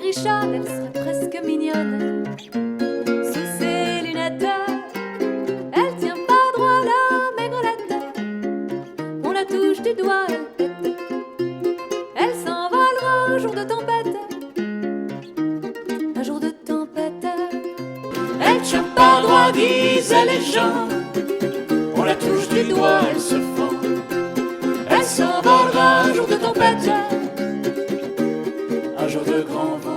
berrichonne, elle serait presque mignonne. Sous ses lunettes, elle tient pas droit la maigrelette. On la touche du doigt, elle pète. Elle s'envolera un jour de tempête. Un jour de tempête. Elle tient pas droit, disaient les gens. On la touche du doigt, elle se fend. Elle s'envolera un jour de tempête. Un jour de grand vent.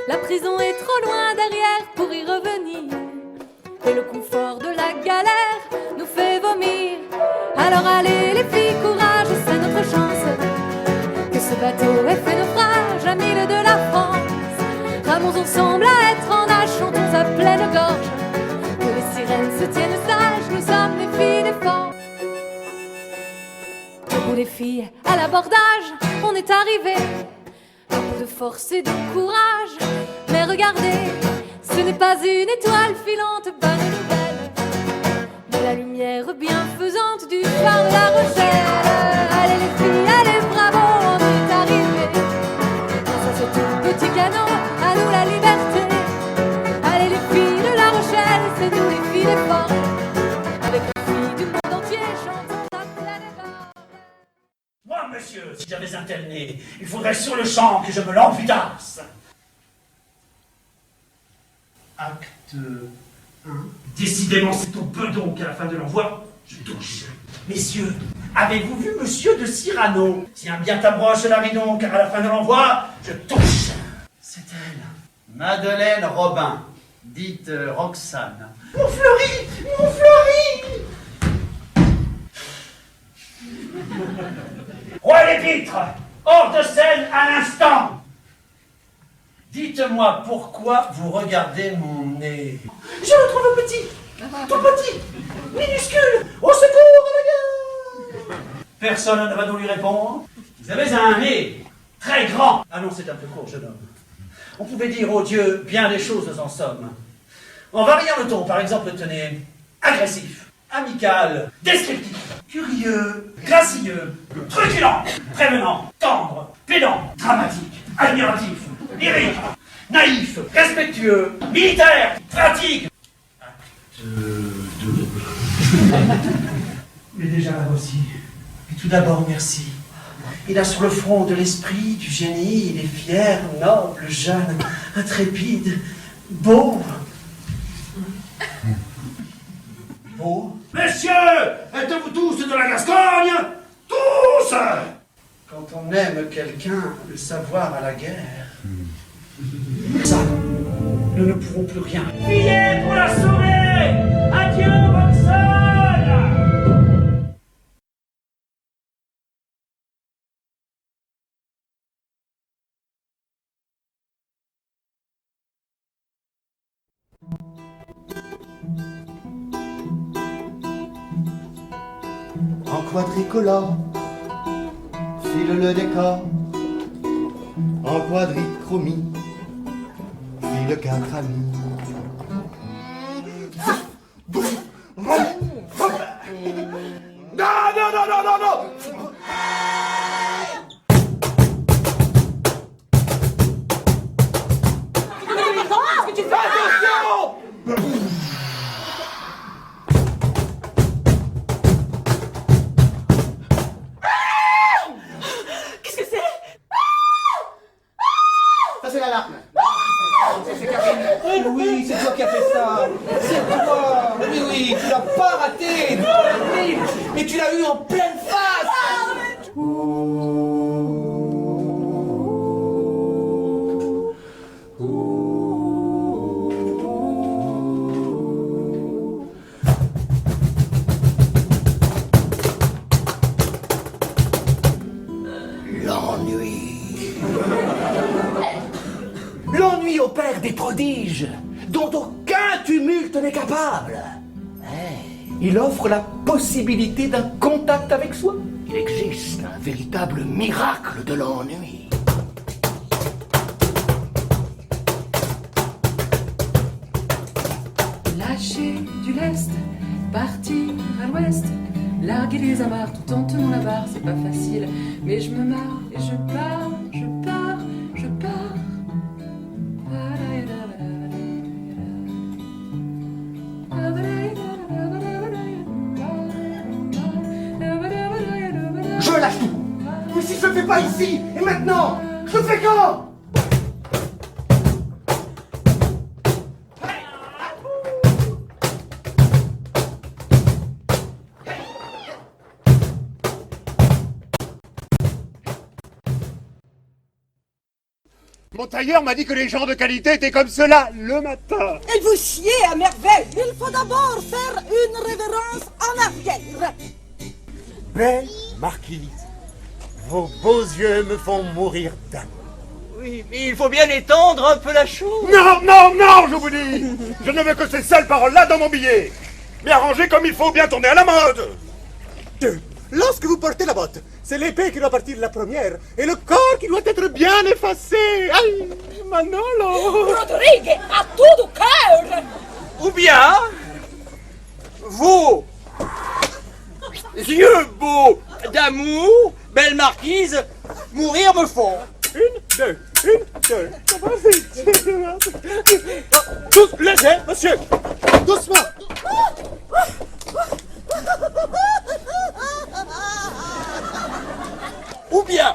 La prison est trop loin derrière pour y revenir. Et le confort de la galère nous fait vomir. Alors allez les filles, courage, c'est notre chance. Que ce bateau ait fait naufrage à 1000 de la France. Ramons ensemble à être en nage, chantons à pleine gorge. Que les sirènes se tiennent sages, nous sommes les filles des forts. Pour les filles à l'abordage, on est arrivé. Un peu de force et de courage. Mais regardez, ce n'est pas une étoile filante, bonne nouvelle, mais la lumière bienfaisante du phare de La Rochelle. Allez les filles, allez bravo, on est arrivé. Grâce à ce tout petit canon, à nous la liberté. Allez les filles de La Rochelle, c'est nous les filles des forts. Avec les filles du monde entier, chantons à pleine voix. Moi, monsieur, si j'avais un tel nez, il faudrait sur le champ que je me l'amputasse. Acte 1. Décidément, c'est au bedon qu'à la fin de l'envoi, je touche. Messieurs, avez-vous vu monsieur de Cyrano? Tiens bien ta broche, Laridon, car à la fin de l'envoi, je touche. C'est elle. Madeleine Robin, dite Roxane. Mon Fleury! Mon Fleury! Roi l'épître, hors de scène à l'instant. Dites-moi pourquoi vous regardez mon nez. Je le trouve petit, tout petit, minuscule, au secours à la guerre. Personne ne va nous lui répondre. Vous avez un nez très grand. Ah non, c'est un peu court, jeune homme. On pouvait dire aux dieux bien des choses en somme. En variant le ton, par exemple, tenez, agressif, amical, descriptif, curieux, gracieux, truculent, prévenant, tendre, pédant, dramatique, admiratif, lyrique, naïf, respectueux, militaire, pratique. Acte 2. Mais déjà là aussi. Et tout d'abord, merci. Il a sur le front de l'esprit, du génie, il est fier, noble, jeune, intrépide, beau. Beau. Messieurs, êtes-vous tous de la Gascogne? Tous! Quand on aime quelqu'un, le savoir à la guerre. Ça, nous ne pourrons plus rien. Filez pour la sauver! Adieu, Roxane! En quadricolore, file le décor. En quadrichromie, file quatre amis. Non, non, non, non, non, non! Qu'est-ce que tu fais? Attention! Qu'est-ce que c'est? Ça c'est l'alarme. C'est Karine. Oui, c'est toi qui as fait ça. C'est toi. Oui, oui, tu l'as pas raté. Oui, mais tu l'as eu en pleine face. L'ennui. opère des prodiges dont aucun tumulte n'est capable. Il offre la possibilité d'un contact avec soi. Il existe un véritable miracle de l'ennui. Lâcher du lest, partir à l'ouest, larguer les amarres tout en tenant la barre, c'est pas facile, mais je me marre et je pars, je pars, je pars. Je lâche tout. Mais si je le fais pas ici et maintenant, je le fais quand? Mon tailleur m'a dit que les gens de qualité étaient comme cela le matin. Et vous chiez à merveille. Il faut d'abord faire une révérence en arrière. Belle marquise, vos beaux yeux me font mourir d'amour. Oui, mais il faut bien étendre un peu la chose. Non, non, non, je vous dis. Je ne veux que ces seules paroles-là dans mon billet. Bien rangé comme il faut, bien tourné à la mode. 2. Lorsque vous portez la botte, c'est l'épée qui doit partir la première et le corps qui doit être bien effacé. Aïe, Manolo. Rodrigue, à tout du cœur. Ou bien, vos yeux beaux d'amour, belle marquise, mourir me font. 1, 2, 1, 2. Tous léger, monsieur. Doucement. Ou bien,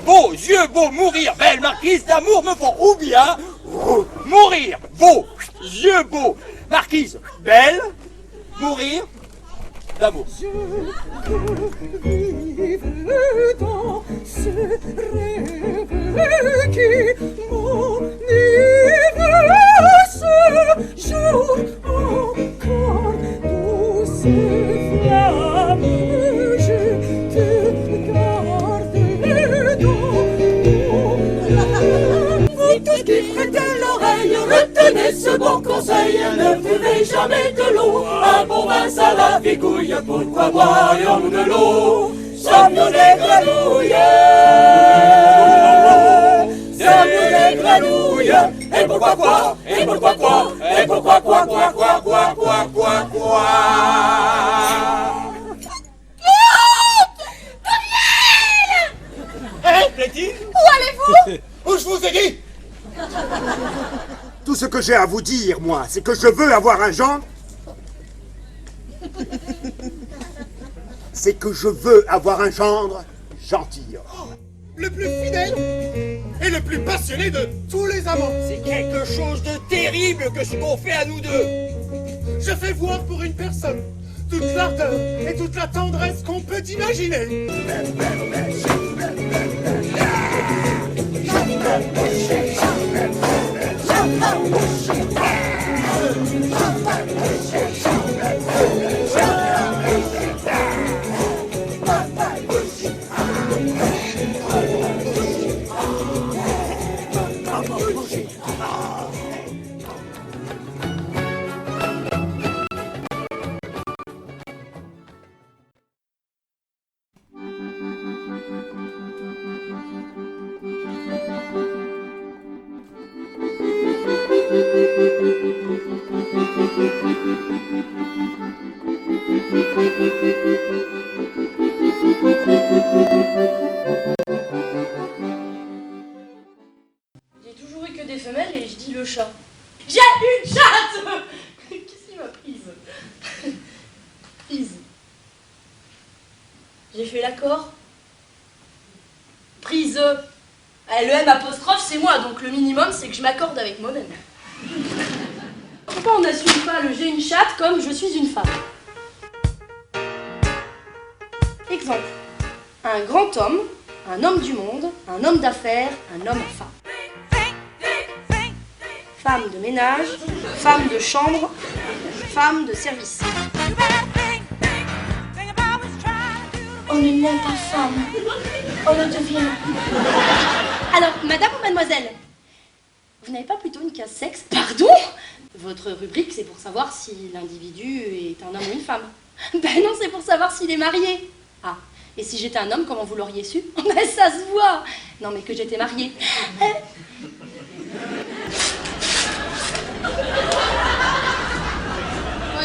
vos yeux beaux mourir, belle marquise d'amour me font. Ou bien, mourir, vos yeux beaux, marquise belle, mourir d'amour. Vive dans ce rêve qui m'enivre ce jour encore douce flamme. Je te garde dans vous tous qui prêtez l'oreille, retenez ce bon conseil, ne buvez jamais de l'eau. Un bon vin ça la vigouille, pourquoi boirions-nous de l'eau? Sommes-nous des grenouilles? Sommes-nous des grenouilles? Et pourquoi quoi? Et pourquoi quoi? Et pourquoi quoi? Quoi? Plaît-il? Où allez-vous? Où je vous ai dit? Tout ce que j'ai à vous dire, moi, c'est que je veux avoir un gendre. C'est que je veux avoir un gendre gentilhomme. Le plus fidèle et le plus passionné de tous les amants. C'est quelque chose de terrible que ce qu'on fait à nous deux. Je fais voir pour une personne toute l'ardeur et toute la tendresse qu'on peut imaginer. J'ai toujours eu que des femelles et je dis le chat. J'ai une chatte. Qu'est-ce qui m'a prise? Prise. J'ai fait l'accord. Prise. Le M apostrophe c'est moi, donc le minimum c'est que je m'accorde avec moi-même. Pourquoi on n'assume pas le j'ai une chatte comme je suis une femme? Exemple. Un grand homme, un homme du monde, un homme d'affaires, un homme à femme. Femme de ménage, femme de chambre, femme de service. On ne l'aime pas femme, on le devient. Alors, madame ou mademoiselle? Vous n'avez pas plutôt une case sexe? Pardon? Votre rubrique, c'est pour savoir si l'individu est un homme ou une femme. Ben non, c'est pour savoir s'il est marié. Ah, et si j'étais un homme, comment vous l'auriez su? Ben ça se voit. Non, mais que j'étais mariée. Moi,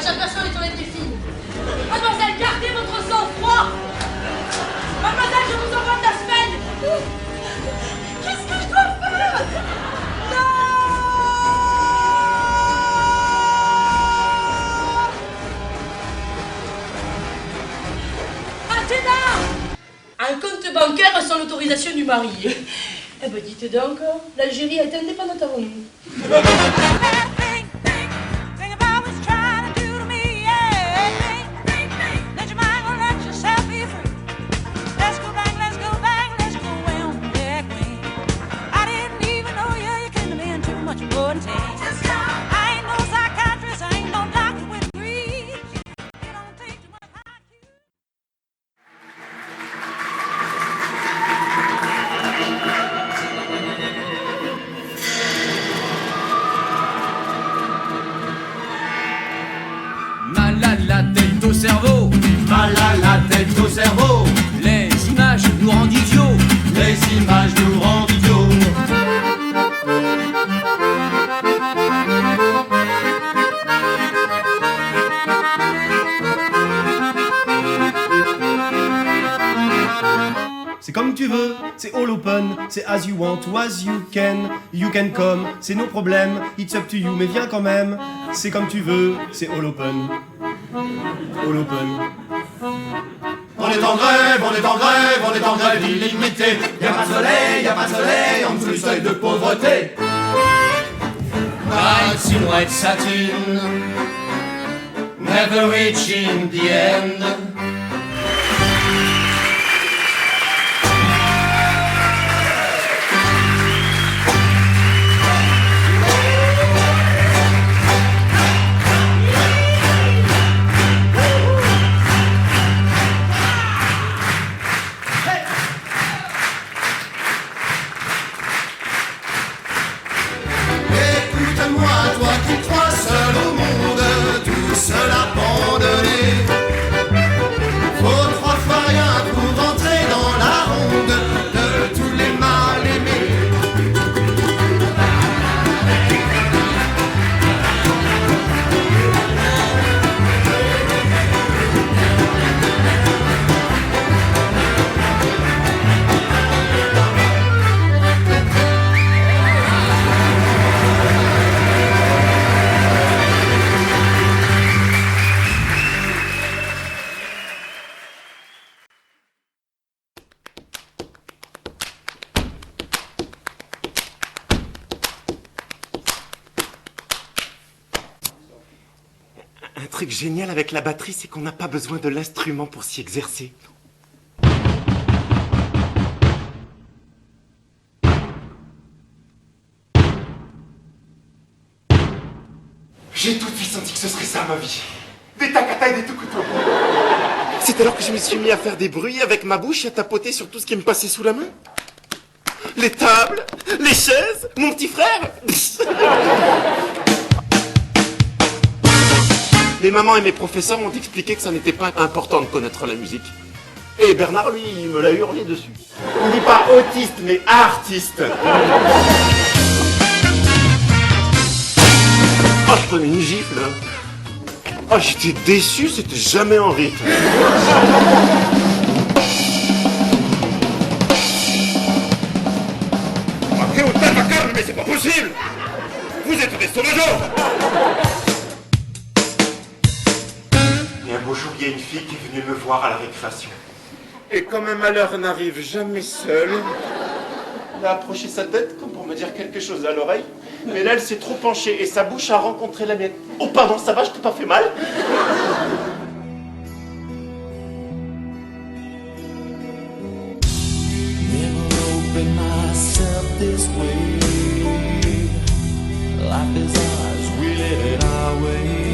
j'aperçois les toilettes des filles. Mademoiselle, gardez votre sang-froid. Mademoiselle, je vous envoie de la semaine. Qu'est-ce que je dois faire? Un compte bancaire sans l'autorisation du mari. Eh ben dites donc, l'Algérie est indépendante avant nous. Cerveau, mal à la tête au cerveau. Les images nous rendent idiots. Les images nous rendent idiots. C'est comme tu veux, c'est all open, c'est as you want ou as you can come, c'est nos problèmes, it's up to you, mais viens quand même, c'est comme tu veux, c'est all open. All open. On est en grève, on est en grève, on est en grève illimitée. Y'a pas de soleil, y'a pas de soleil, en dessous du seuil de pauvreté. Nights in white satin, never reaching the end. Un truc génial avec la batterie, c'est qu'on n'a pas besoin de l'instrument pour s'y exercer. J'ai tout de suite senti que ce serait ça ma vie. Des tacata et des tout couteaux. C'est alors que je me suis mis à faire des bruits avec ma bouche et à tapoter sur tout ce qui me passait sous la main. Les tables, les chaises, mon petit frère. Les mamans et mes professeurs m'ont expliqué que ça n'était pas important de connaître la musique. Et Bernard, lui, il me l'a hurlé dessus. On dit pas autiste, mais artiste. Oh, je prenais une gifle. Oh, j'étais déçu, c'était jamais en rythme. Ok, au tabac, mais c'est pas possible. Vous êtes des sauvageons. Et un beau jour, il y a une fille qui est venue me voir à la récréation. Et comme un malheur n'arrive jamais seul, elle a approché sa tête comme pour me dire quelque chose à l'oreille, mais là, elle s'est trop penchée et sa bouche a rencontré la mienne. Oh pardon, ça va, je t'ai pas fait mal? Life is ours, we live it our way.